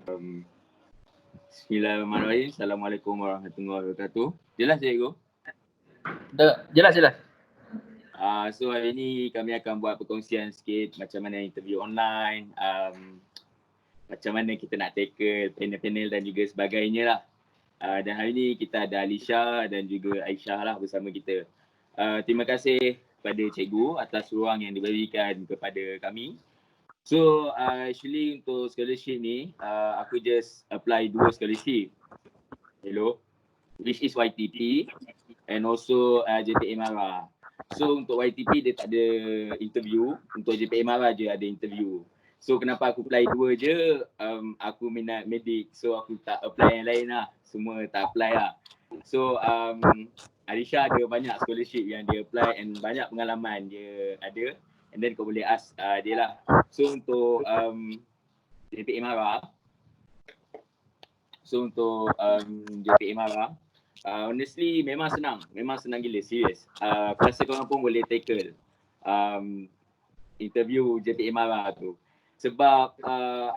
Bismillahirrahmanirrahim. Assalamualaikum warahmatullahi wabarakatuh. Jelas cikgu? Jelas. So hari ni kami akan buat perkongsian sikit macam mana interview online, macam mana kita nak tackle panel-panel dan juga sebagainya lah. Dan hari ni kita ada Alisha dan juga Aisyah lah bersama kita. Terima kasih kepada cikgu atas ruang yang diberikan kepada kami. So actually untuk scholarship ni, aku just apply 2 scholarship. Hello. Which is YTP and also JPA Mara. So untuk YTP dia tak ada interview, untuk JPA Mara je ada interview. So kenapa aku apply 2 je, aku minat medik, so aku tak apply yang lain lah. Semua tak apply lah. So Alisha ada banyak scholarship yang dia apply and banyak pengalaman dia ada. And then kau boleh ask dia lah. So untuk JPA Mara, JPA Mara, honestly memang senang gila, serius. Aku rasa korang pun boleh tackle interview JPA Mara tu. Sebab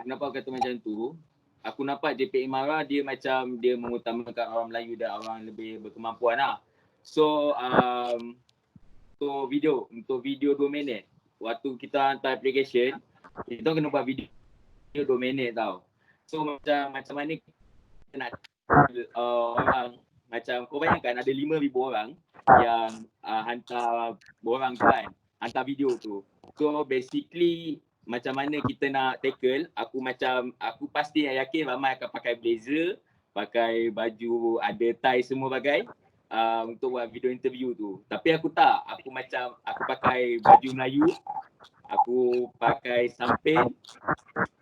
kenapa aku kata macam tu, aku nampak JPA Mara dia macam dia mengutamakan orang Melayu dan orang lebih berkemampuan lah. So untuk video 2 minit, waktu kita hantar application, kita kena buat video 2 minit tau. So macam mana kita nak orang, macam kau bayangkan ada 5,000 orang yang hantar borang tu kan, hantar video tu. So basically macam mana kita nak tackle, aku pasti yakin ramai akan pakai blazer, pakai baju ada tie semua bagai untuk buat video interview tu. Tapi aku tak, aku pakai baju Melayu, aku pakai samping,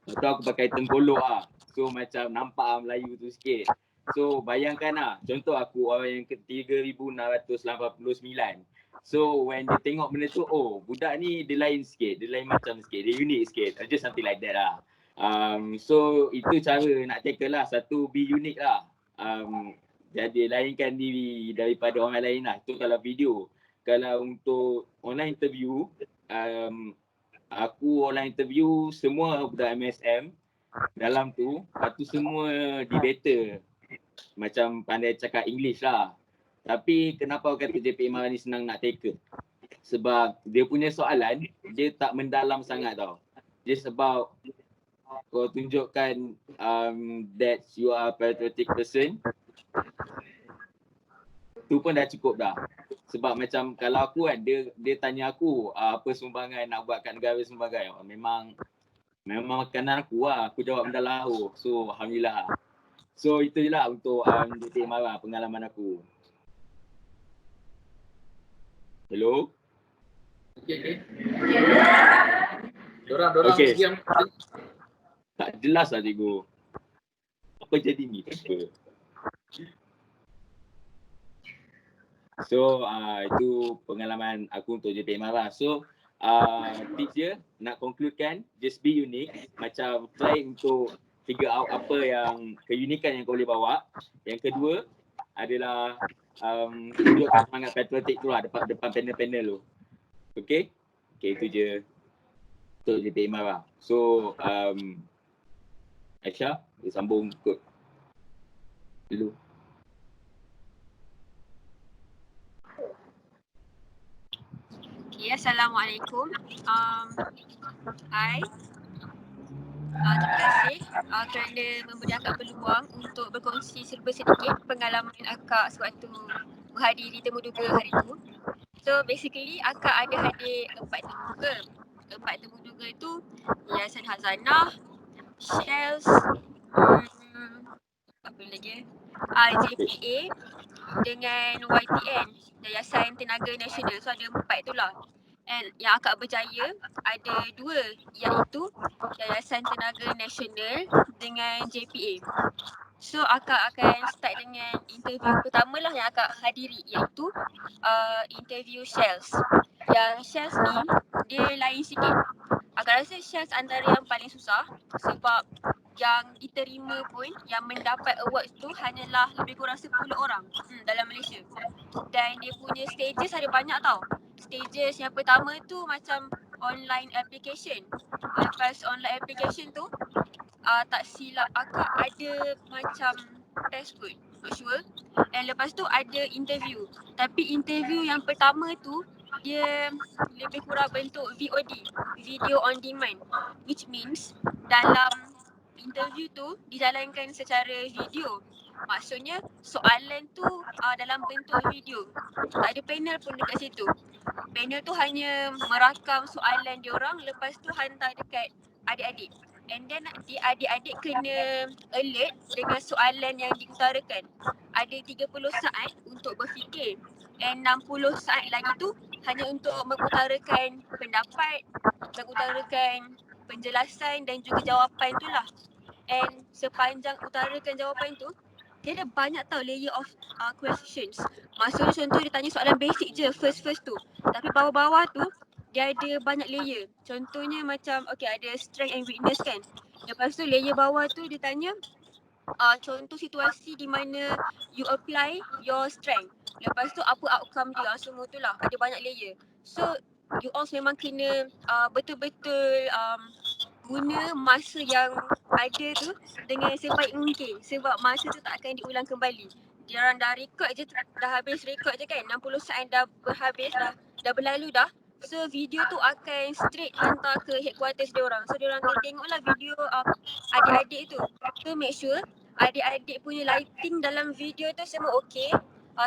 atau aku pakai tengkolok lah. So macam nampak Melayu tu sikit. So bayangkan lah, contoh aku orang yang ke-3,689. So when dia tengok benda tu, oh budak ni dia lain sikit, dia lain macam sikit, dia unik sikit, just something like that lah. So itu cara nak tackle lah, satu be unique lah. Jadi lainkan diri daripada orang lain lah, itu kalau video. Kalau untuk online interview, aku online interview semua budak MSM dalam tu, lepas tu semua debater, macam pandai cakap English lah. Tapi kenapa aku kata JPA Mara ni senang nak tackle? Sebab dia punya soalan, dia tak mendalam sangat tau. Dia sebab kau tunjukkan that you are a patriotic person, tu pun dah cukup dah. Sebab macam kalau aku kan, dia tanya aku apa sumbangan nak buat kat negara sebagainya. Memang makanan aku lah, aku jawab benda lahu. So alhamdulillah. So itu je lah untuk JPA Mara, pengalaman aku. Hello? Okay. Dorang okay. yang Tak jelas lah cikgu. Apa jadi ni? So itu pengalaman aku untuk JPA Mara. So tips dia nak concludekan, just be unique. Macam try untuk figure out apa yang keunikan yang kau boleh bawa. Yang kedua adalah tunjukkan semangat patriotik tu lah depan panel-panel tu. Okay itu je untuk JPA Mara. So Aisyah, dia sambung kot dulu. Okay, Assalamualaikum. Hai. Terima kasih kerana memberi akak peluang untuk berkongsi serba sedikit pengalaman akak sewaktu menghadiri temu duga hari itu. So basically akak ada hadir 4 temu duga. 4 temu duga itu Yayasan Hazanah, Shells, apa lagi JPA dengan YTN, Yayasan Tenaga Nasional. So ada 4 tu lah. And yang akak berjaya ada 2, iaitu Yayasan Tenaga Nasional dengan JPA. So akak akan start dengan interview pertama lah yang akak hadiri, iaitu interview Shells. Yang Shells ni dia lain sikit. Akak rasa Shells antara yang paling susah sebab yang diterima pun, yang mendapat awards tu hanyalah lebih kurang 10 orang dalam Malaysia. Dan dia punya stages ada banyak tau. Stages yang pertama tu macam online application. Lepas online application tu tak silap akak ada macam test kot, not sure. And lepas tu ada interview. Tapi interview yang pertama tu dia lebih kurang bentuk VOD, video on demand, which means dalam interview tu dijalankan secara video. Maksudnya soalan tu dalam bentuk video. Tak ada panel pun dekat situ. Panel tu hanya merakam soalan diorang, lepas tu hantar dekat adik-adik. And then adik-adik kena alert dengan soalan yang diutarakan. Ada 30 saat untuk berfikir and 60 saat lagi tu hanya untuk mengutarakan pendapat, mengutarakan penjelasan dan juga jawapan tu lah. And sepanjang utarakan jawapan tu, dia ada banyak tau layer of questions. Maksudnya contoh dia tanya soalan basic je first tu. Tapi bawah-bawah tu dia ada banyak layer. Contohnya macam okay, ada strength and weakness kan. Lepas tu layer bawah tu dia tanya contoh situasi di mana you apply your strength. Lepas tu apa outcome dia, semua tu lah. Ada banyak layer. So you all memang kena betul-betul guna masa yang ada tu dengan sebaik mungkin, sebab masa tu tak akan diulang kembali. Diorang dah record je, dah habis record je kan, 60 saat dah berhabis, dah berlalu dah. So video tu akan straight hantar ke headquarters diorang. So diorang akan tengoklah video adik-adik tu. So make sure adik-adik punya lighting dalam video tu semua okey.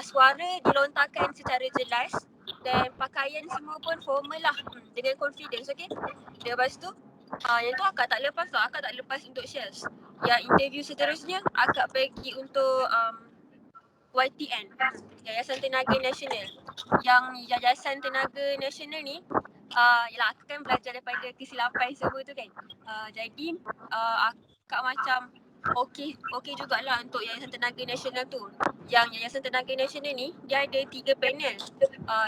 Suara dilontarkan secara jelas dan pakaian semua pun formal lah, dengan confidence, okey. Lepas tu yang tu akak tak lepas tau, akak tak lepas untuk shares. Yang interview seterusnya akak pergi untuk YTN, Yayasan Tenaga Nasional. Yang Yayasan Tenaga Nasional ni yalah akak kan belajar daripada kesilapan semua tu kan. Jadi akak macam okey jugalah untuk Yayasan Tenaga Nasional tu. Yang Yayasan Tenaga Nasional ni dia ada 3 panel.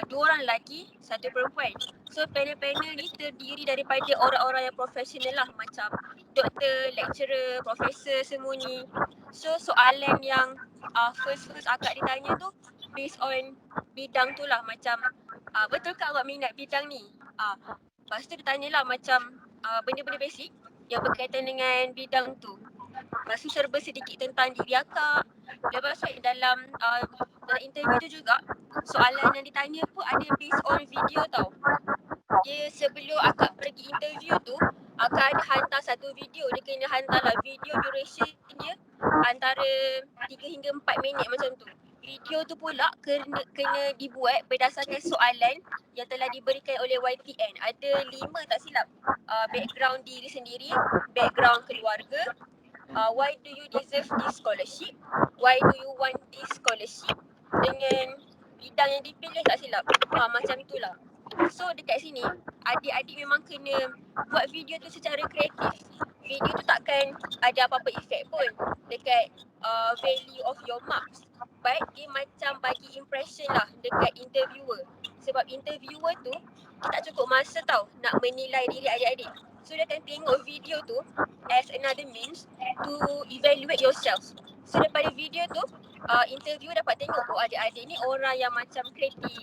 2 orang lelaki, 1 perempuan. So panel-panel ni terdiri daripada orang-orang yang profesional lah, macam doktor, lecturer, profesor semua ni. So soalan yang first akak ditanya tu based on bidang tu lah, macam betul ke awak minat bidang ni? Lepas tu dia tanyalah macam benda-benda basic yang berkaitan dengan bidang tu. Lepas tu serba sedikit tentang diri akak. Lepas tu dalam interview tu juga soalan yang ditanya pun ada based on video tau. Dia sebelum akak pergi interview tu, akak ada hantar satu video. Dia kena hantarlah video duration dia antara 3 hingga 4 minit macam tu. Video tu pula kena dibuat berdasarkan soalan yang telah diberikan oleh YTN. Ada 5 tak silap. Background diri sendiri, background keluarga, why do you deserve this scholarship, why do you want this scholarship, dengan bidang yang dipilih tak silap. Macam itulah. So dekat sini adik-adik memang kena buat video tu secara kreatif. Video tu takkan ada apa-apa efek pun dekat value of your marks. But dia macam bagi impression lah dekat interviewer. Sebab interviewer tu dia tak cukup masa tau nak menilai diri adik-adik. So dia akan tengok video tu as another means to evaluate yourself. So daripada video tu interviewer dapat tengok adik-adik ni orang yang macam kreatif,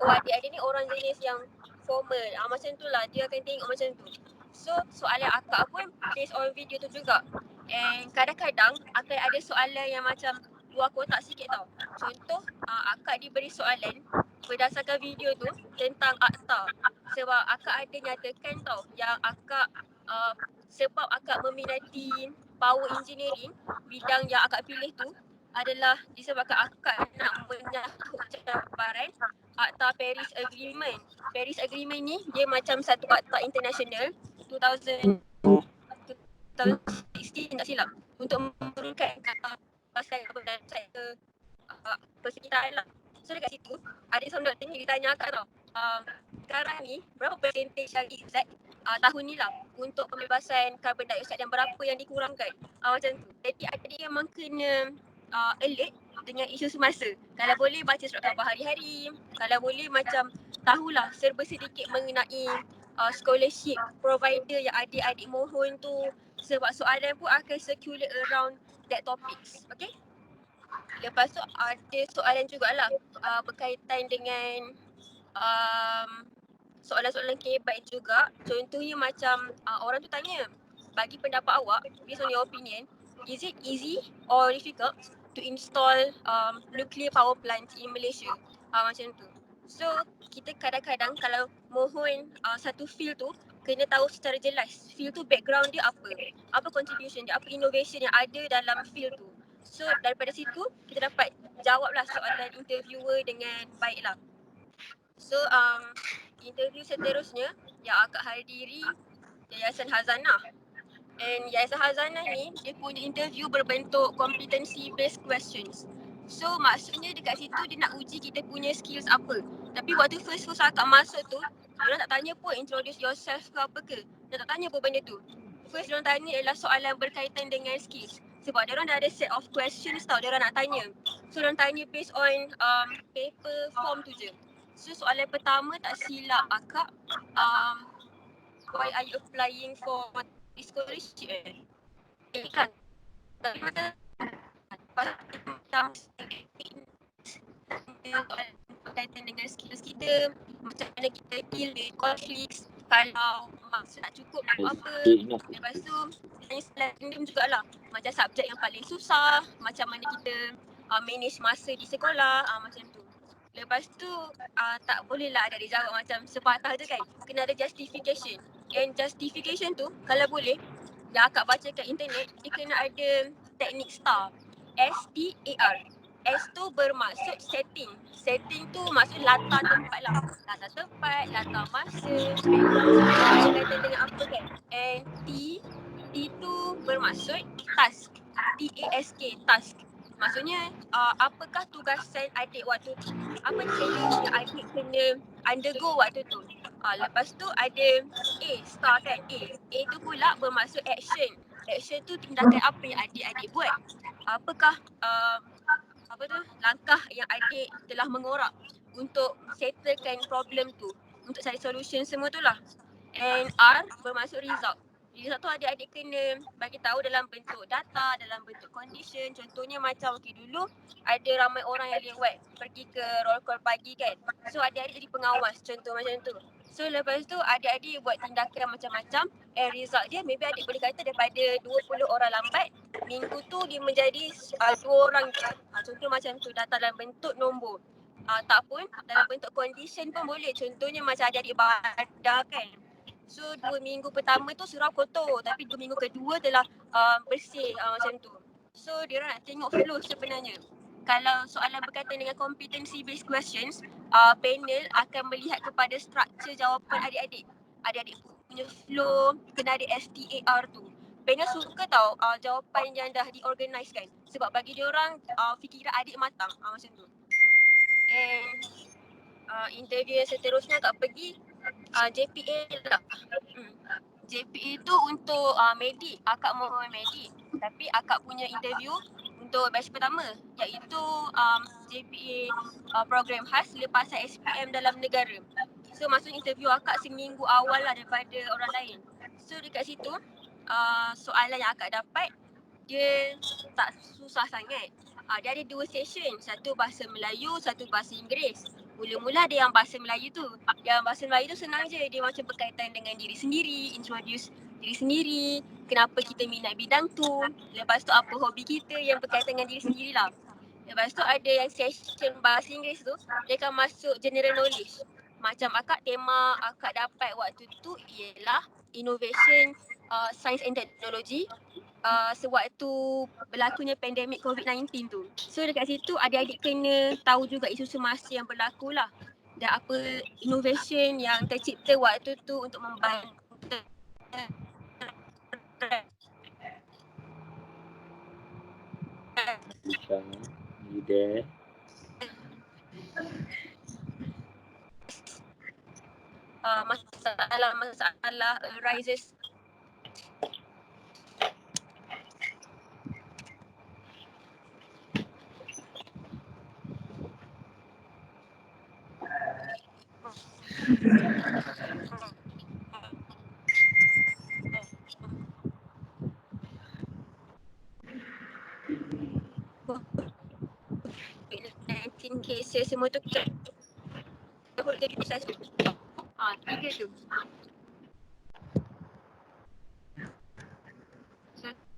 adik-adik ni orang jenis yang formal. Macam tu lah dia akan tengok macam tu. So soalan akak pun based on video tu juga. And kadang-kadang akan ada soalan yang macam luar kotak sikit tau. Contoh akak diberi soalan berdasarkan video tu tentang akta. Sebab akak ada nyatakan tau yang akak sebab akak meminati power engineering, bidang yang akak pilih tu adalah disebabkan akak nak menyahut cabaran Akta Paris Agreement. Paris Agreement ni dia macam satu akta international 2016 tak silap, untuk menurunkan pasal carbon dioxide ke persekitaran lah. So dekat situ ada seorang doktor ni ditanya akak tau, sekarang ni berapa percentage yang exact tahun ni lah untuk pembebasan carbon dioxide dan berapa yang dikurangkan, macam tu. Jadi adik memang kena alert dengan isu semasa. Kalau boleh baca surat khabar hari-hari, kalau boleh macam tahulah serba sedikit mengenai scholarship provider yang adik-adik mohon tu, sebab soalan pun akan circulate around that topics. Okay? Lepas tu ada soalan jugalah berkaitan dengan soalan-soalan kebat juga. Contohnya macam orang tu tanya, bagi pendapat awak, based on your opinion, is it easy or difficult to install nuclear power plant in Malaysia? Macam tu. So kita kadang-kadang kalau mohon satu field tu kena tahu secara jelas field tu background dia apa contribution dia, apa innovation yang ada dalam field tu. So daripada situ kita dapat jawablah soalan interviewer dengan baiklah. So interview seterusnya yang akak hadiri Yayasan Hazanah. And Yayasan Hazanah ni dia punya interview berbentuk competency based questions. So maksudnya dekat situ dia nak uji kita punya skills apa. Tapi waktu first akak masuk tu, diorang tak tanya pun introduce yourself ke apa ke. Dia tak tanya pun benda tu. First diorang tanya ialah soalan berkaitan dengan skills. Sebab diorang dah ada set of questions tau diorang nak tanya. So diorang tanya based on paper form tu je. So soalan pertama tak silap akak, why are you applying for this scholarship? Kan? Tapi masa berkaitan dengan skills kita, macam mana kita deal with conflicts, kalau masa tak cukup nak buat apa. Lepas tu tanya soalan jugalah, macam subjek yang paling susah, macam mana kita manage masa di sekolah, macam tu. Lepas tu tak boleh lah ada dijawab macam sepatah je kan, kena ada justification. And justification tu kalau boleh yang akak baca kat internet, dia kena ada teknik STAR. S-T-A-R. S tu bermaksud setting. Setting tu maksud latar tempat lah. Latar tempat, latar masa, background berkaitan dengan apa kan. And T tu bermaksud task. T-A-S-K, task. Maksudnya apakah tugasan adik waktu tu? Apa challenge yang adik kena undergo waktu tu? Lepas tu ada A, STAR kan. A tu pula bermaksud action. Action tu tindakan apa yang adik-adik buat. Apakah langkah yang adik telah mengorak untuk settlekan problem tu, untuk cari solution semua tu lah. And R bermaksud result. Result tu adik-adik kena bagi tahu dalam bentuk data, dalam bentuk condition. Contohnya macam dulu ada ramai orang yang lewat pergi ke roll call pagi kan. So adik-adik jadi pengawas, contoh macam tu. So lepas tu adik-adik buat tindakan macam-macam, and result dia maybe adik boleh kata daripada 20 orang lambat, minggu tu dia menjadi 2 orang je. Contoh macam tu, data dalam bentuk nombor. Tak pun dalam bentuk condition pun boleh. Contohnya macam adik-adik badan kan. So 2 minggu pertama tu surau kotor, tapi 2 minggu kedua telah bersih macam tu. So diorang nak tengok flow sebenarnya. Kalau soalan berkaitan dengan competency based questions, panel akan melihat kepada struktur jawapan adik-adik. Adik-adik punya flow, kena ada STAR tu. Panel suka tau jawapan yang dah diorganize kan. Sebab bagi diorang fikiran adik matang macam tu. And interview yang seterusnya akak pergi JPA lah. JPA tu untuk medik, akak mohon medik. Tapi akak punya interview untuk batch pertama, iaitu JPA program khas lepasan SPM dalam negara. So maksudnya interview akak seminggu awal lah daripada orang lain. So dekat situ soalan yang akak dapat dia tak susah sangat. Dia ada 2 session, satu bahasa Melayu, satu bahasa Inggeris. Mula-mula ada yang bahasa Melayu tu. Yang bahasa Melayu tu senang je, dia macam berkaitan dengan diri sendiri, introduce diri sendiri, kenapa kita minat bidang tu. Lepas tu apa hobi kita yang berkaitan dengan diri sendiri lah. Lepas tu ada yang session bahasa Inggeris tu, dia akan masuk general knowledge. Macam tema akak dapat waktu tu ialah innovation, science and technology. Sewaktu berlakunya pandemik COVID-19 tu. So dekat situ adik-adik kena tahu juga isu semasa yang berlaku lah. Dan apa innovation yang tercipta waktu tu untuk membantu. You there? Masalah arises COVID-19 cases semua tu kita jadi proses tu. 3 tu.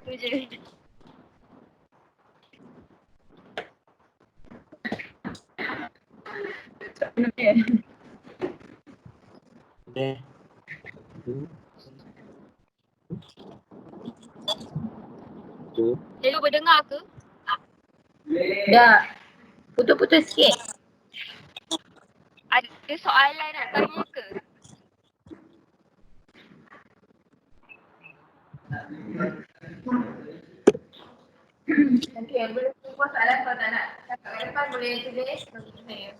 Tu je. Okay. Tu. Hello, berdengar ke? Dah. Putus-putus sikit. Ada soalan nak tanya ke? Okay, boleh tunggu soalan kalau tak nak cakap kat depan boleh tulis bagi saya.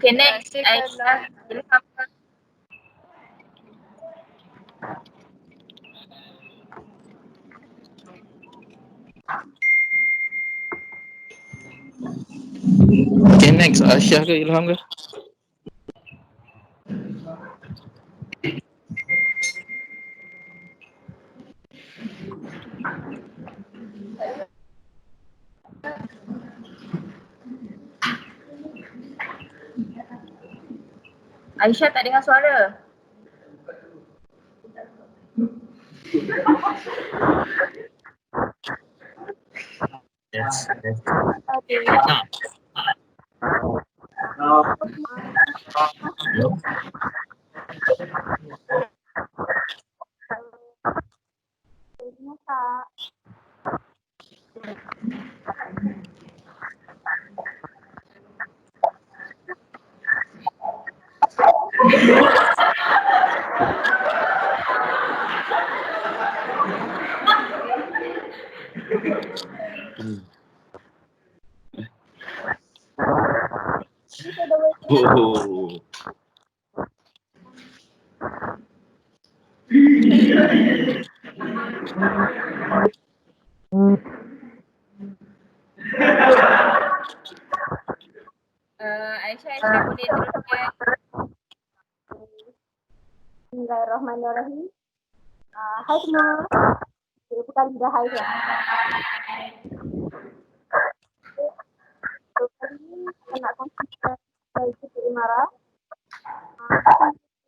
Okay, next. Rasa Ilham. Okay, next. Aisyah ke Ilham ke? Aisyah tak dengar suara. Yes. Oh. Aisyah boleh teruskan. Bismillahirrahmanirrahim. Hai semua. Saya bukan dah hai kan. So, kali ni saya nak kongsikan dari Siti Imara.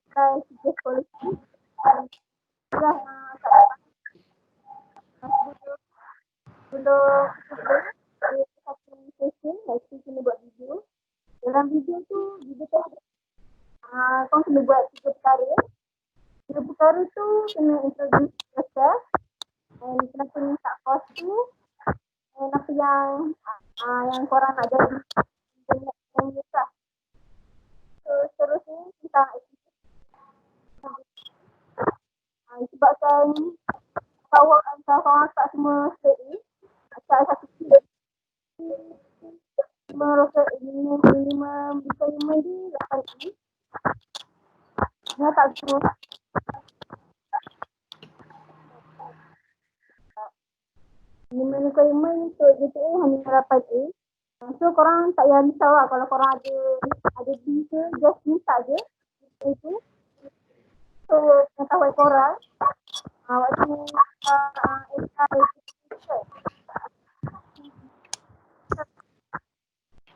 Kita suggest policy. Sudah sebelum saya satu session, saya kena buat video. Dalam video tu kau kena buat 3 perkara. 3 perkara tu kena introduce yourself. And kenapa minta course tu. And apa yang korang nak jadi yang besar. So seterusnya tentang aktiviti. Sebabkan power antara korang tak semua straight A. Asal satu team. Minimum requirement dia 8A. Dia tak semua. Minimum requirement untuk GTA hanya 8A. So korang tak payah risau lah kalau korang ada B ke, just minta je itu. So pengetahuan korang waktu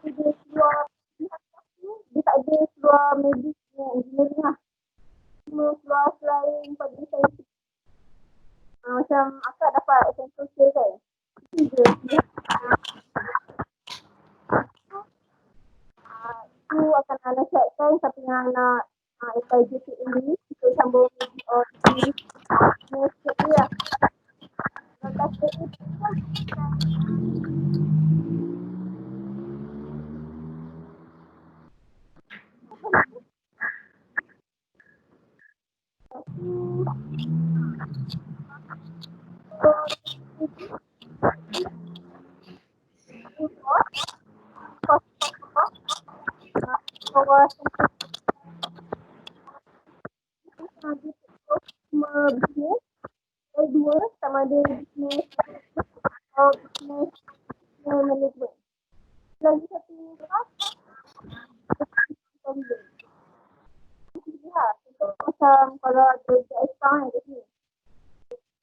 dia keluar dia tak ada keluar medis engineering lah. Cuma keluar selain public science. Macam akak dapat essential skill kan. Itu je. Itu akan nasihatkan siapa yang nak apply JPA ni untuk sambung di sikit je lah. Lepas tu bisnes. Kedua sama ada bisnes atau bisnes management. Lagi satu macam kalau ada JS account kat sini.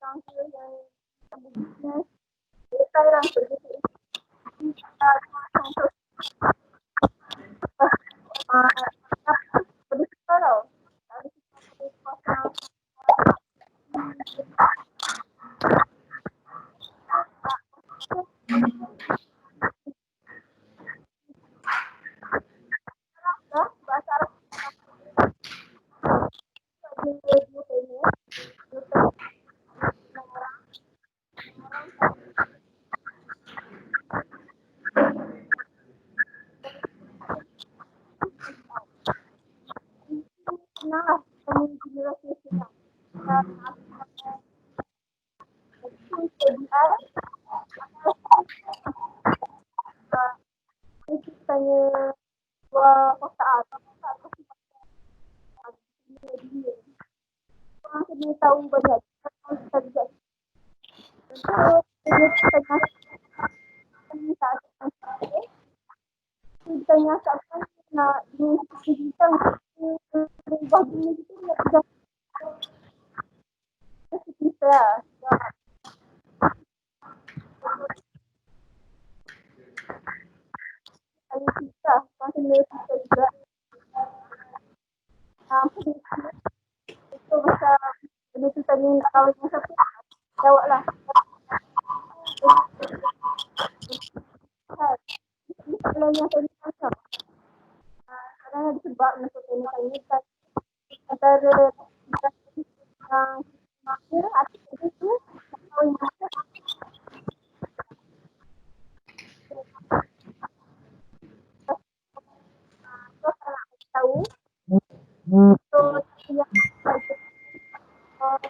orang ke yang business. Kita orang kerja kita untuk lebih kita tau. Dari kita pasang bahasa Arab senang lah kami generasi senang. Itu tanya dua kotak orang kena tahu banyak kita juga kita nyatakan nak kita berubah dunia kita nak kerja kita kali kita kena kita juga itu macam benda tu tanya nak kahwin dengan siapa jawab lah kalau yang tadi macam kadang ada sebab macam tanya antara yang maka atau itu kahwin dengan siapa so kalau nak tahu so yang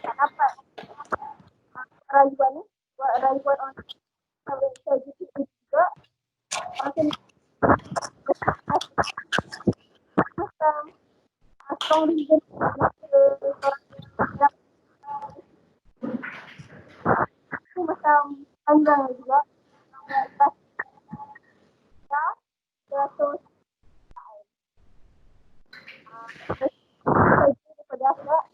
tak dapat rayuan ni buat rayuan on website YouTube juga macam strong reason itu macam panjang juga daripada akhlak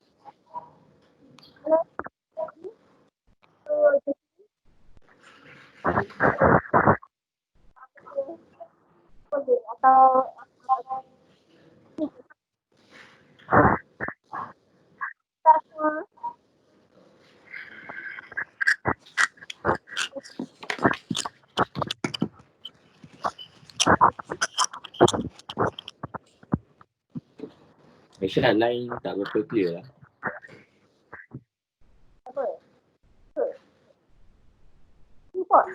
atau tak semua Aisyah line tak berapa clear lah. apa import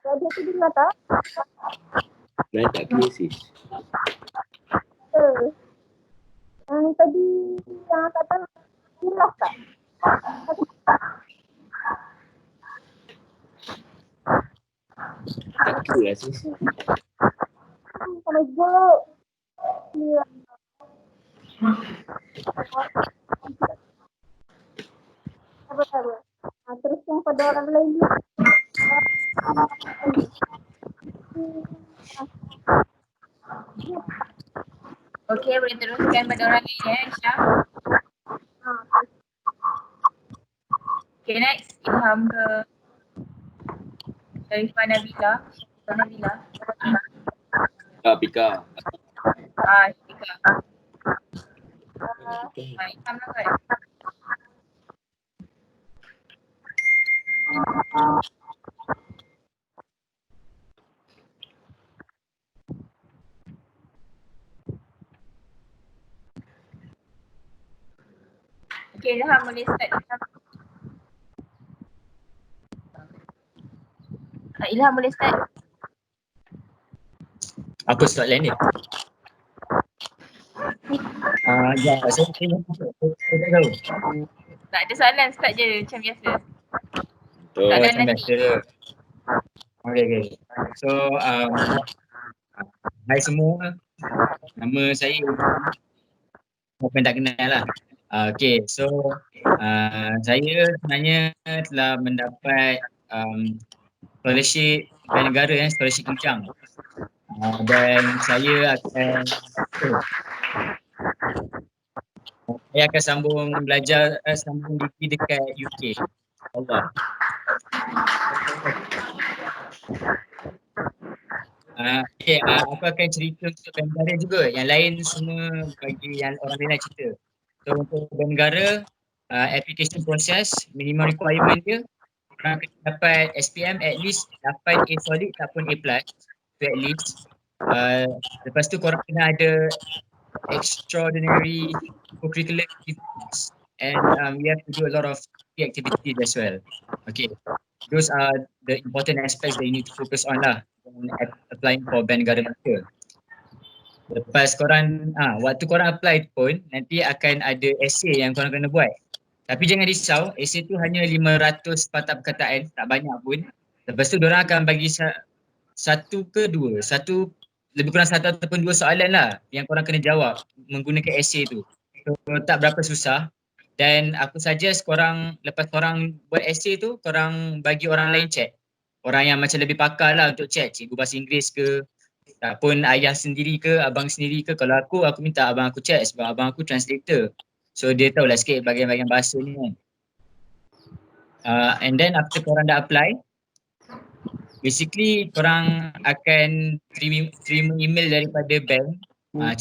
jadi tu dengar tak Line tak clear sis. yang tadi yang kata jelas tak Tak clear lah sis. sama jeruk dia apa terus yang pada orang lain dia Okey, boleh teruskan pada orang lain ya, Aisyah. Okay, next. Ilham ke Sharifah Nabila. Pika. Syarika. Ilham lah kan? Okay, Ilham boleh start. Ilham boleh start. Apa soalan ni? Ya, saya tak tahu. Tak ada soalan, start je macam biasa. Oh, Tak ada Macam nanti. biasa. Okay. So, hai semua. Nama saya bukan tak kenal lah. Okay, so saya sebenarnya telah mendapat scholarship band negara, scholarship Kijang. Dan saya akan sambung belajar, sambung degree dekat UK. Allah. Aku akan cerita untuk band negara juga. Yang lain semua bagi yang orang lain nak cerita. So untuk band negara, application process, minimum requirement dia, orang kena dapat SPM at least 8 A solid ataupun A+, so at least. Lepas tu korang kena ada extraordinary co-curricular activities, and we have to do a lot of activities as well. Okay, those are the important aspects that you need to focus on lah when applying for band negara Melaka. Lepas korang, waktu korang apply pun nanti akan ada essay yang korang kena buat. Tapi jangan risau, essay tu hanya 500 patah perkataan, tak banyak pun. Lepas tu diorang akan bagi lebih kurang satu ataupun dua soalan lah yang korang kena jawab menggunakan essay tu. So tak berapa susah. Dan aku suggest korang, lepas korang buat essay tu, korang bagi orang lain check. Orang yang macam lebih pakar lah untuk check, cikgu bahasa Inggeris ke, ataupun ayah sendiri ke, abang sendiri ke. Kalau aku minta abang aku check sebab abang aku translator. So dia tahulah sikit bagian-bagian bahasa ni kan. And then after korang dah apply, basically korang akan terima email daripada bank,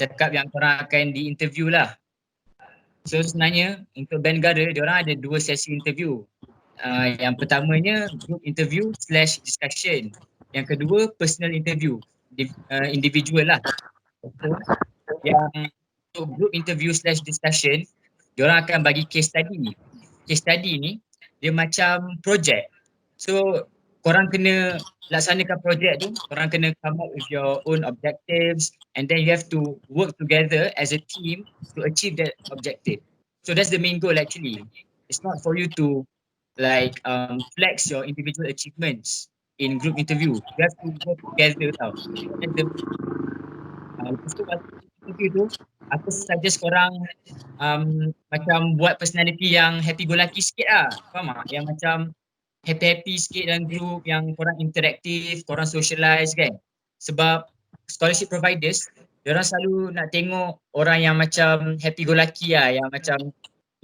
cakap yang korang akan di-interview lah. So sebenarnya untuk band negara, diorang ada 2 sesi interview. Yang pertamanya group interview / discussion. Yang kedua personal interview, individual lah. So, yang untuk group interview / discussion, diorang akan bagi case study. Case study ni dia macam project. So korang kena laksanakan projek tu, korang kena come up with your own objectives, and then you have to work together as a team to achieve that objective. So that's the main goal actually. It's not for you to like flex your individual achievements in group interview. You have to work together tau. Lepas tu interview tu, aku suggest korang macam buat personality yang happy go lucky sikit lah. Faham tak? Yang macam happy-happy sikit dalam group, yang korang interaktif, korang socialize kan. Sebab scholarship providers, diorang selalu nak tengok orang yang macam happy go lucky lah, yang macam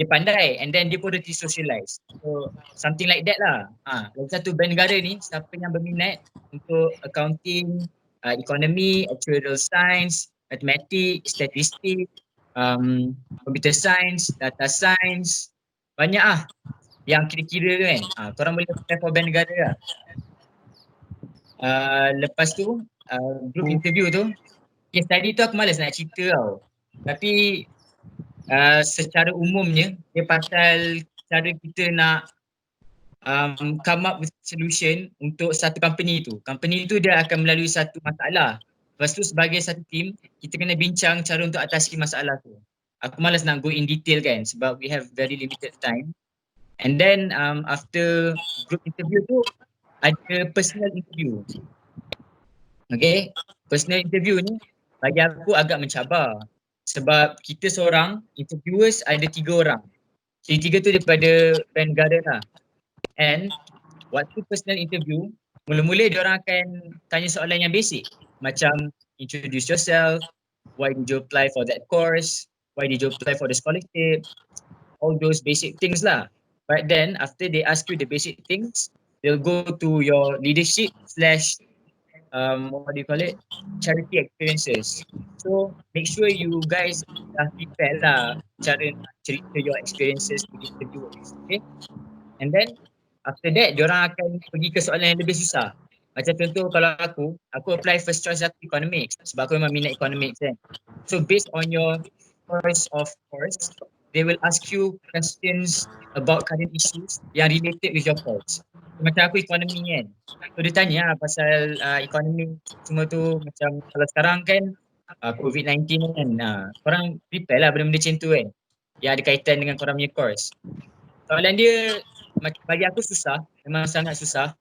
dia pandai and then dia pun reti socialize. So something like that lah. Lagi satu band negara ni, siapa yang berminat untuk accounting, economy, actuarial science, mathematics, statistik, computer science, data science, banyak lah yang kira-kira kan. Korang boleh apply for band negara lah. Lepas tu group interview tu, case study tu aku malas nak cerita tau. Tapi secara umumnya dia pasal cara kita nak come up with solution untuk satu company tu. Company tu dia akan melalui satu masalah. Lepas tu sebagai satu team, kita kena bincang cara untuk atasi masalah tu. Aku malas nak go in detail kan sebab we have very limited time. And then after group interview tu, ada personal interview. Okay, personal interview ni bagi aku agak mencabar. Sebab kita seorang, interviewers ada 3 orang. Jadi 3 tu daripada band negara lah. And waktu personal interview, mula-mula diorang akan tanya soalan yang basic. Macam introduce yourself, why did you apply for that course, why did you apply for the scholarship, all those basic things lah. But then after they ask you the basic things, they'll go to your leadership / charity experiences. So make sure you guys dah prepare lah cara cerita your experiences to interviewers. Okay. And then after that, diorang akan pergi ke soalan yang lebih susah. Macam contoh kalau aku apply first choice aku economics sebab aku memang minat economics kan. So based on your choice of course, they will ask you questions about current issues yang related with your course. Macam aku ekonomi kan. So dia tanya lah pasal ekonomi semua tu, macam kalau sekarang kan COVID-19 kan. Korang prepare lah benda-benda macam tu kan. Yang ada kaitan dengan korang punya course. Soalan dia bagi aku susah, memang sangat susah.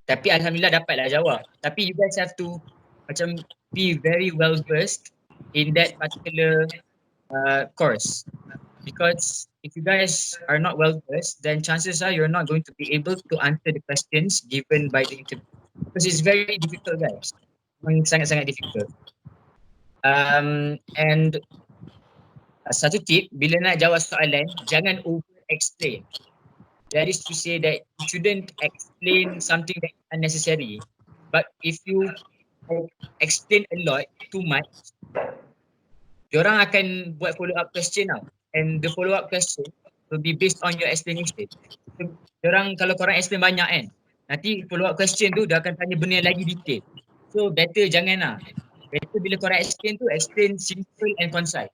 Tapi alhamdulillah dapatlah jawab. Tapi you guys have to macam be very well versed in that particular course. Because if you guys are not well versed, then chances are you're not going to be able to answer the questions given by the interview. Because it's very difficult, guys. Memang sangat-sangat difficult. And satu tip, bila nak jawab soalan, jangan over explain. That is to say that you shouldn't explain something that is unnecessary. But if you explain a lot, too much, diorang akan buat follow up question tau. And the follow up question will be based on your explanation. So, diorang kalau korang explain banyak kan, nanti follow up question tu dia akan tanya benda yang lagi detail. So better jangan lah. Better bila korang explain tu, explain simple and concise.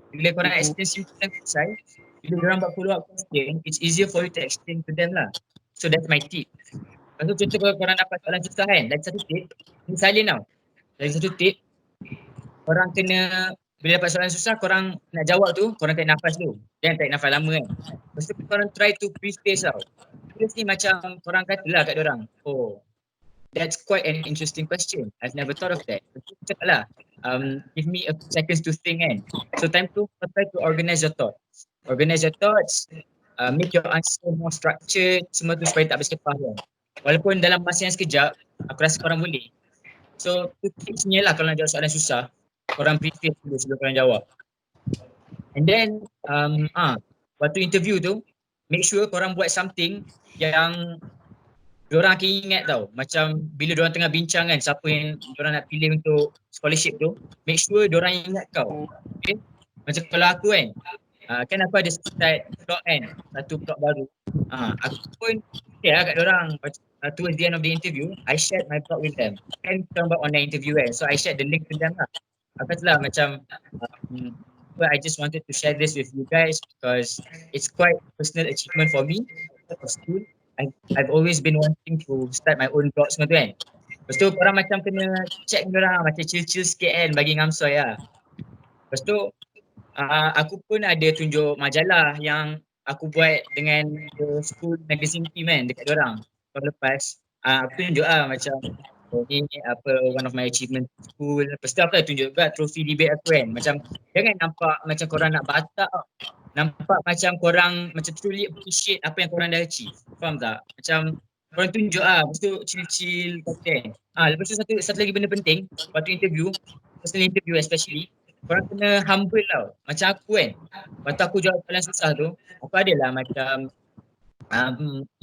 Bila korang explain simple and concise, bila diorang buat follow up question, it's easier for you to explain to them lah. So that's my tip. Lepas tu contoh kalau korang dapat soalan susah kan, lagi satu tip, ni salin tau. Lagi satu tip, korang kena, bila dapat soalan susah, korang nak jawab tu, korang tarik nafas dulu. Jangan tarik nafas lama kan. Lepas tu korang try to preface tau. Preface ni macam korang katalah kat diorang, oh, that's quite an interesting question. I've never thought of that. Cakap lah, give me a few seconds to think kan. So time tu, try to organize your thoughts. Organize your thoughts, make your answer more structured, semua tu supaya tak bersekepah kan. Walaupun dalam masa yang sekejap, aku rasa korang boleh. So, tipsnya lah kalau nak jawab soalan susah, korang preface dulu sebelum korang jawab. And then, waktu interview tu, make sure korang buat something yang diorang akan ingat tau. Macam bila diorang tengah bincang kan, siapa yang diorang nak pilih untuk scholarship tu, make sure diorang ingat kau. Okay? Macam kalau aku kan, kan aku ada start blog kan, satu blog baru. Aku pun share lah kat diorang. Towards the end of the interview, I shared my blog with them. Kan kita buat online interview kan, so I shared the link to them lah. Aku katalah macam, well, I just wanted to share this with you guys because it's quite personal achievement for me. For school, I've always been wanting to start my own blog semua tu kan. Lepas tu korang macam kena check diorang macam chill-chill sikit kan bagi ngamsoi lah. Lepas tu aku pun ada tunjuk majalah yang aku buat dengan the school magazine team kan dekat diorang. Tahun lepas, aku tunjuk lah macam ni apa one of my achievement school. Lepas tu aku dah tunjuk juga trofi debate aku kan. Macam jangan nampak macam korang nak batak. Nampak macam korang macam truly appreciate apa yang korang dah achieve. Faham tak? Macam korang tunjuk lah. Lepas tu chill-chill content. Lepas tu satu lagi benda penting waktu interview, personal interview especially, korang kena humble tau. Macam aku kan, waktu aku jawab soalan susah tu, aku adalah macam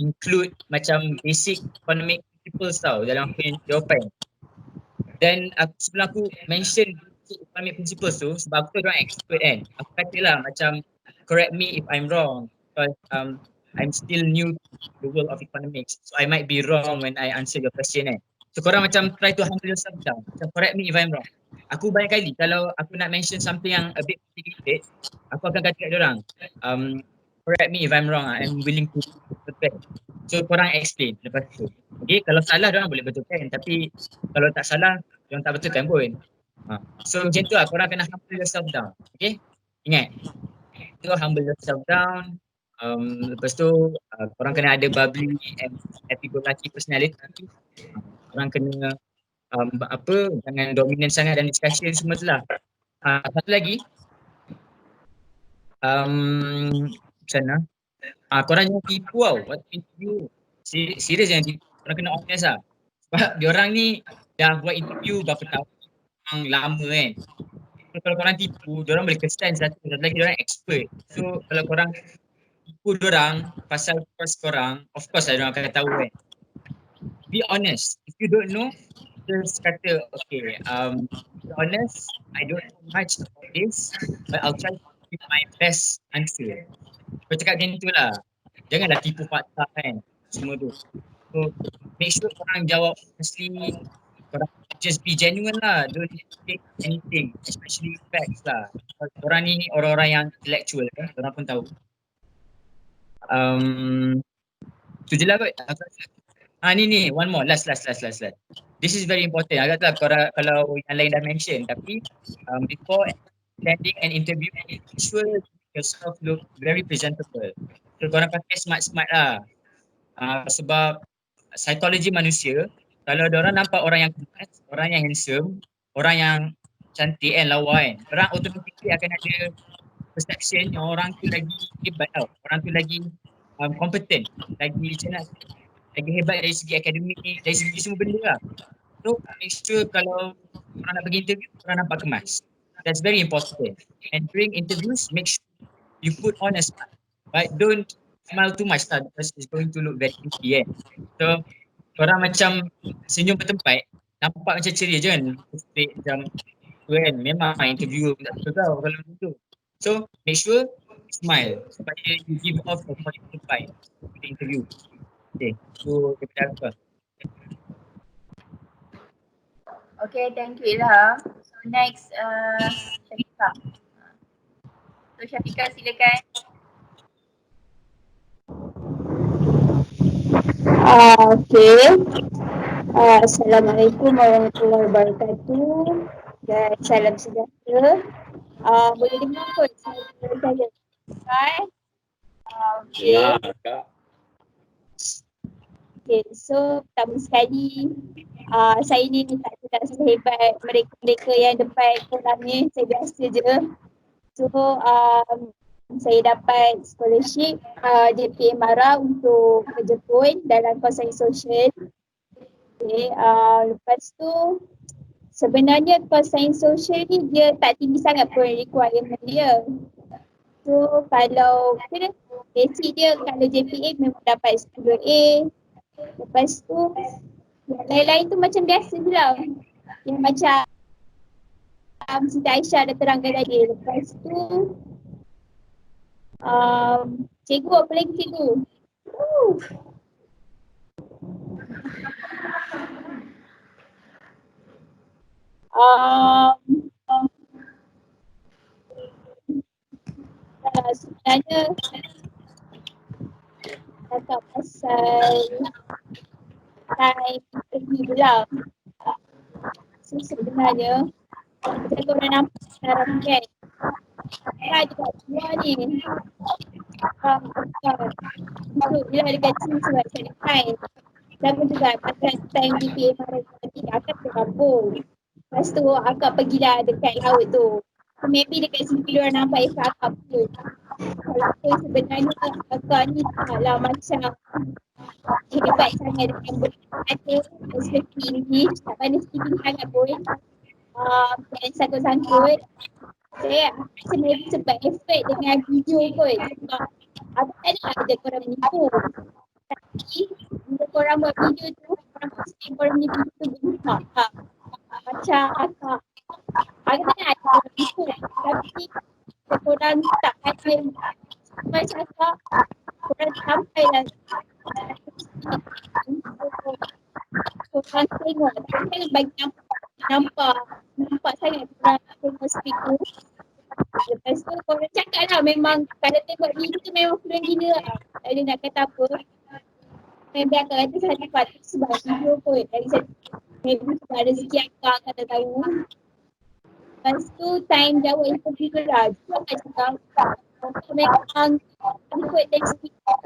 include macam basic economic principles tau dalam aku punya jawapan. Dan sebelum aku mention basic economic principles tu, sebab aku tu orang expert kan, aku katalah macam correct me if I'm wrong because I'm still new to the world of economics, so I might be wrong when I answer your question kan. So korang macam try to humble yourself down, macam correct me if I'm wrong. Aku banyak kali kalau aku nak mention something yang a bit complicated, aku akan kata kat diorang, correct me if I'm wrong, I'm willing to betulkan. So korang explain lepas tu. Okay, kalau salah diorang boleh betulkan, tapi kalau tak salah, diorang tak betulkan pun. So macam tu lah, korang kena humble yourself down. Okay, ingat. So humble yourself down. Lepas tu korang kena ada bubbly and happy-go-lucky personality. Korang kena jangan dominan sangat dalam discussion semua tu lah. Satu lagi, macam mana? Korang jangan tipu tau waktu interview. Serius jangan tipu. Korang kena honest lah. Sebab diorang ni dah buat interview berapa tahun lama kan. So, kalau korang tipu, diorang boleh kesan satu lagi diorang expert. So kalau korang tipu diorang pasal course korang, of course lah diorang akan tahu kan. Be honest. If you don't know, just kata, okay, to be honest, I don't know much about this, but I'll try to give my best answer. Kau cakap macam tu lah. Janganlah tipu fakta kan, semua tu. So, make sure korang jawab mesti, korang just be genuine lah. Don't take anything, especially facts lah. Korang ni orang-orang yang intellectual kan, korang pun tahu. Tu je lah kot. Ni, one more, last. This is very important. Agak tak kalau yang lain dah mention, tapi before attending an interview, make sure yourself look very presentable. So korang pakai smart lah. Sebab psikologi manusia, kalau diorang nampak orang yang kemas, orang yang handsome, orang yang cantik kan, lawa kan, orang automatically akan ada perception yang orang tu lagi hebat tau. Orang tu lagi competent, lagi macam mana, lagi hebat dari segi akademik, dari segi semua benda lah. So make sure kalau orang nak pergi interview, orang nampak kemas. That's very important. And during interviews, make sure you put on a smile. But don't smile too much lah, because it's going to look very creepy kan. So orang macam senyum bertempat, nampak macam ceria je kan. Straight macam tu kan. Memang interviewer pun tak suka kau kalau macam tu. So make sure smile supaya you give off a positive vibe to the interview. Okay, so daripada aku lah. Okay, thank you Ilham. So next, Syafiqah. So Syafiqah silakan. Okay. Assalamualaikum warahmatullahi wabarakatuh dan salam sejahtera. Boleh dengar kot suara saya? Right? Okay. Ya, Kak. Okay, so pertama sekali saya ni tak sehebat mereka yang depan korang ni, saya biasa je. So saya dapat scholarship JPA Mara untuk kerja pun dalam kos sains sosial. Okay, lepas tu sebenarnya kos sains sosial ni dia tak tinggi sangat pun requirement dia. So kalau basic dia kalau JPA memang dapat 10A. Lepas tu yang lain-lain tu macam biasa je lah. Yang macam Siti Aisyah dah terangkan tadi. Lepas tu cikgu apa lagi cikgu? Sebenarnya cakap pasal time interview pula. So sebenarnya macam korang nampak sekarang kan, kan juga semua ni so bila dekat sini sebab cari time. Dan pun juga pasal time GPA nanti akak tergabung. Lepas tu akak pergilah dekat laut tu. So maybe dekat sini diorang nampak efek akak pun. Walaupun sebenarnya akak ni taklah macam hebat sangat dengan berkata, especially English, tak pandai speaking sangat pun. Dan sangkut-sangkut. Saya macam maybe sebab efek dengan video kot. Sebab akak tak nak ada korang menipu. Tapi bila korang buat video tu, korang pasti korang punya video tu berubah. Macam akak tak nak ada korang menipu. Tapi bila korang tak ada macam akak, korang sampai lah korang tengok. Jangan bagi nampak sangat korang tengok speaker. Lepas tu korang cakap lah memang kalau tengok video tu memang fluent gila lah. Tak ada nak kata apa. Maybe akak kata satu part sebab video kot. Dari satu maybe sebab rezeki akak tak tahu. Lepas tu time jawab interview tu lah. Cuma akak cakap memang ikut dari speaker.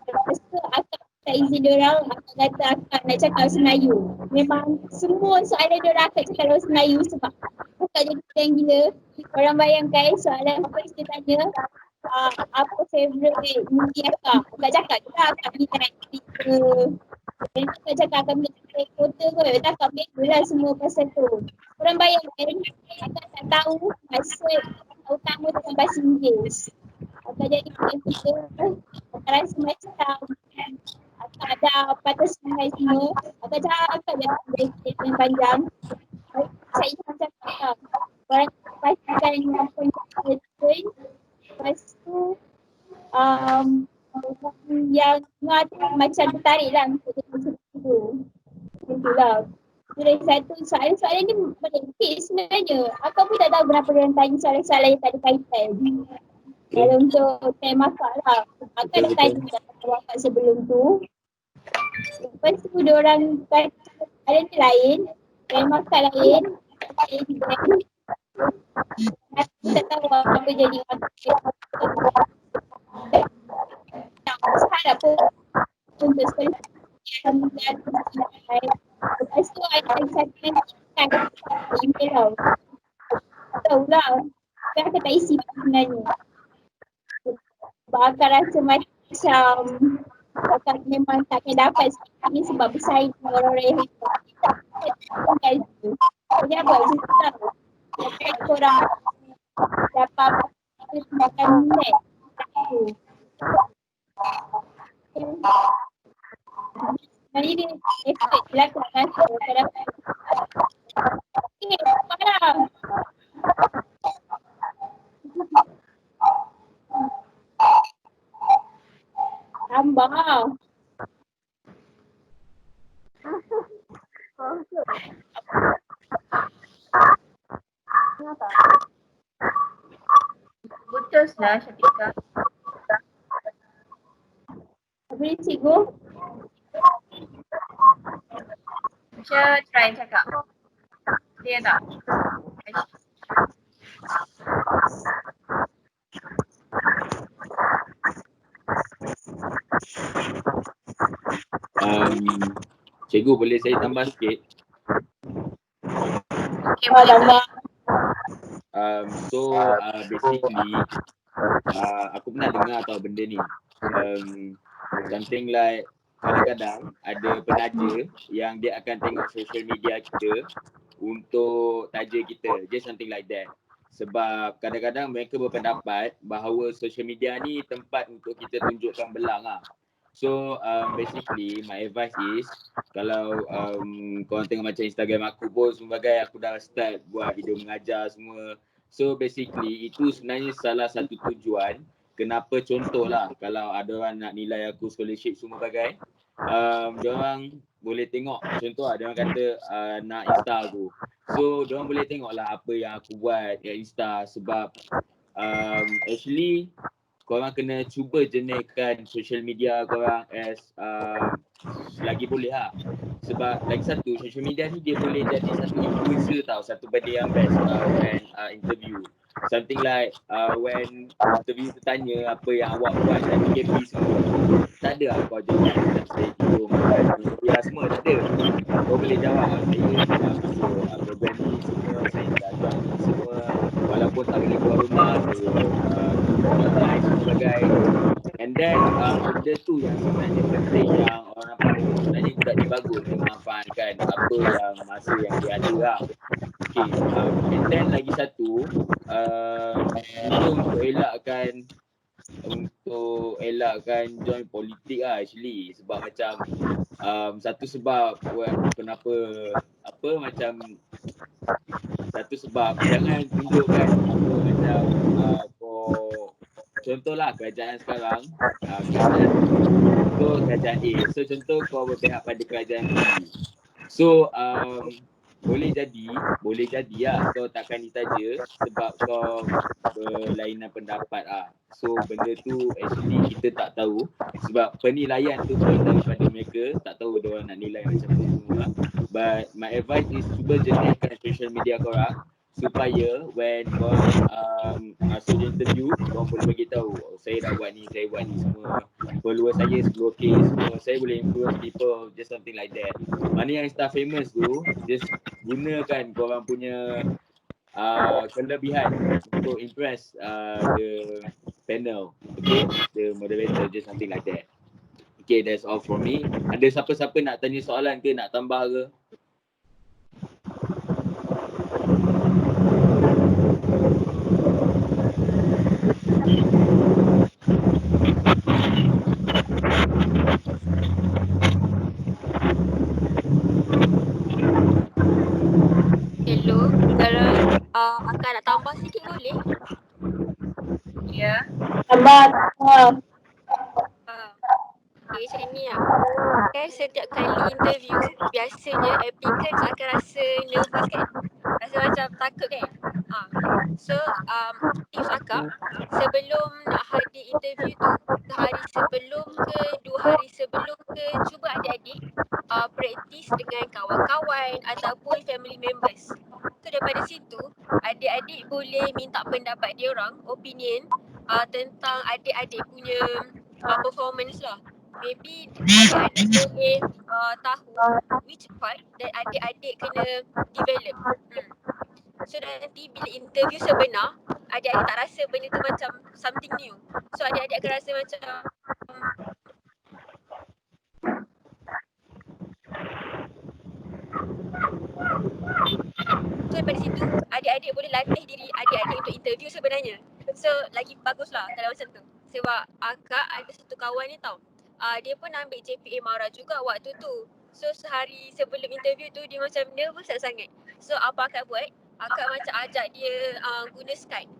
Lepas tu akak tak izin diorang, akak kata akak nak cakap Melayu. Memang semua soalan diorang akak cakap dalam Melayu sebab akak jadi yang gila. Korang bayangkan soalan first dia tanya apa favourite movie akak. Akak cakap juga akak minat cerita. Dan akak cakap akak minat cerita kota kot. Dan akak beza lah semua pasal tu. Korang bayangkan akak tak tahu maksud utama dalam bahasa Inggeris. Akak jadi yang kita, akak rasa macam akak ada patah semangat semua. Akak cakap je statement panjang. Saya macam cakap korang pastikan apa yang kita lakukan. Lepas tu yang dengar tu macam tertarik lah untuk macam tu. Itulah. Dari satu soalan-soalan ni merepek sebenarnya. Akak pun tak tahu kenapa dia tanya soalan-soalan yang tak ada kaitan. Kalau untuk tema akak lah. Akak dah tanya kat akak sebelum tu. Lepas tu diorang kata ada ni lain. Tema akak lain. Aku tak tahu apa jadi akak. Tak salah pun untuk sekolah. Lepas tu ada satu yang email tau. Tak tahulah. Kan aku tak isi sebenarnya. Sebab akak rasa macam akak memang takkan dapat sikit ni sebab bersaing dengan orang-orang yang hebat. Guys, jadi apa macam tu lah. Sampai korang dapat apa tindakan nilai. Sebenarnya dia expert je lah korang rasa. Korang dapat. Parah. Tambah. Putus lah Syafiqah. Apa ni cikgu? Macam try cakap. Clear tak? Cikgu boleh saya tambah sikit? Okay, boleh tak? Basically aku pernah dengar tau benda ni. Something like kadang-kadang ada penaja yang dia akan tengok social media kita untuk taja kita. Just something like that. Sebab kadang-kadang mereka berpendapat bahawa social media ni tempat untuk kita tunjukkan belang lah. So basically my advice is kalau korang tengok macam Instagram aku pun sebagai aku dah start buat video mengajar semua. So basically itu sebenarnya salah satu tujuan kenapa contohlah kalau ada orang nak nilai aku scholarship semua bagai diorang boleh tengok contoh ada orang kata nak Insta aku. So diorang boleh tengoklah apa yang aku buat kat Insta sebab actually korang kena cuba jeniskan social media korang as lagi boleh lah. Sebab lagi satu, social media ni dia boleh jadi satu influencer tau, satu benda yang best when interview. Something like when interview tu tanya apa yang awak buat dalam PKP semua. Tak ada lah kau jawab macam saya tidur makan kuliah semua, tak ada. Kau boleh jawab saya masuk program ni semua, saya belajar ni semua. Walaupun tak boleh keluar rumah, saya online dan sebagainya. And then benda tu yang sebenarnya penting yang orang nampak sebenarnya budak ni bagus memanfaatkan apa yang masa yang dia ada lah. Okay, and then lagi satu untuk elakkan join politik lah actually. Sebab macam satu sebab kenapa satu sebab jangan tunjukkan apa macam contohlah kerajaan sekarang kerajaan A. So contoh kau berpihak pada kerajaan B. So boleh jadi lah kau takkan ditaja sebab kau berlainan pendapat lah. So benda tu actually kita tak tahu sebab penilaian tu pun daripada mereka, tak tahu diorang nak nilai macam mana semua. But my advice is cuba jeniskan social media korang supaya when korang masuk interview korang boleh beritahu saya dah buat ni semua, follower saya 10k semua, saya boleh influence people, just something like that. Mana yang star famous tu just gunakan korang punya kelebihan untuk impress the panel, okay, the moderator, just something like that. Okay, that's all from me. Ada siapa-siapa nak tanya soalan ke, nak tambah ke? Hello, kalau akak nak tambah sikit boleh? Ya. Tambah. Okay, macam ni lah. Kan setiap kali interview, biasanya applicants akan rasa nervous kan? Rasa macam takut kan? So, tips akak, sebelum nak hadir interview tu, sehari sebelum ke, 2 hari sebelum ke, cuba adik-adik praktis dengan kawan-kawan ataupun family members. So, daripada situ, adik-adik boleh minta pendapat diorang, opinion tentang adik-adik punya performance lah. Maybe adik-adik boleh tahu which part that adik-adik kena develop. So nanti bila interview sebenar, adik-adik tak rasa benda tu macam something new. So adik-adik akan rasa macam so daripada situ, adik-adik boleh latih diri adik-adik untuk interview sebenarnya. So lagi bagus lah kalau macam tu. Sebab akak ada satu kawan ni tau, dia pun ambil JPA Mara juga waktu tu. So sehari sebelum interview tu dia macam nervous sangat. So apa akak buat? Akak macam ajak dia guna Skype.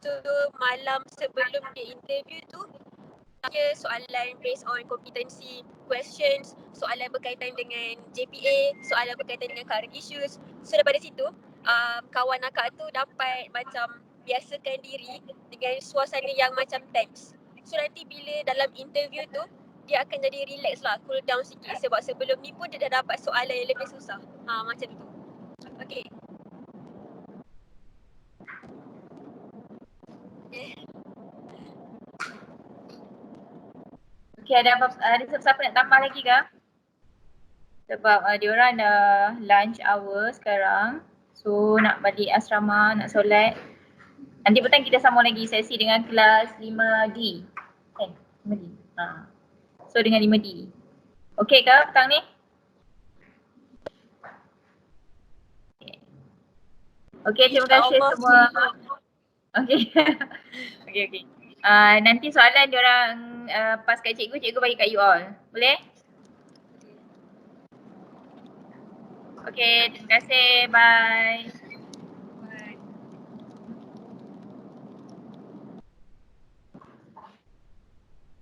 So malam sebelum dia interview tu, dia soalan based on competency questions, soalan berkaitan dengan JPA, soalan berkaitan dengan current issues. So daripada situ, kawan akak tu dapat macam biasakan diri dengan suasana yang macam tense. So nanti bila dalam interview tu, dia akan jadi relax lah, cool down sikit sebab sebelum ni pun dia dah dapat soalan yang lebih susah. Macam tu. Okay. Okay, ada siapa nak tambah lagi ke? Sebab diorang dah lunch hour sekarang. So nak balik asrama, nak solat. Nanti petang kita sambung lagi sesi dengan kelas 5D. 5D. So dengan 5D. Okay ke petang ni? Okay, terima kasih semua. Okay. Okay. Nanti soalan diorang pas kat cikgu bagi kat you all. Boleh? Okay, terima kasih. Bye.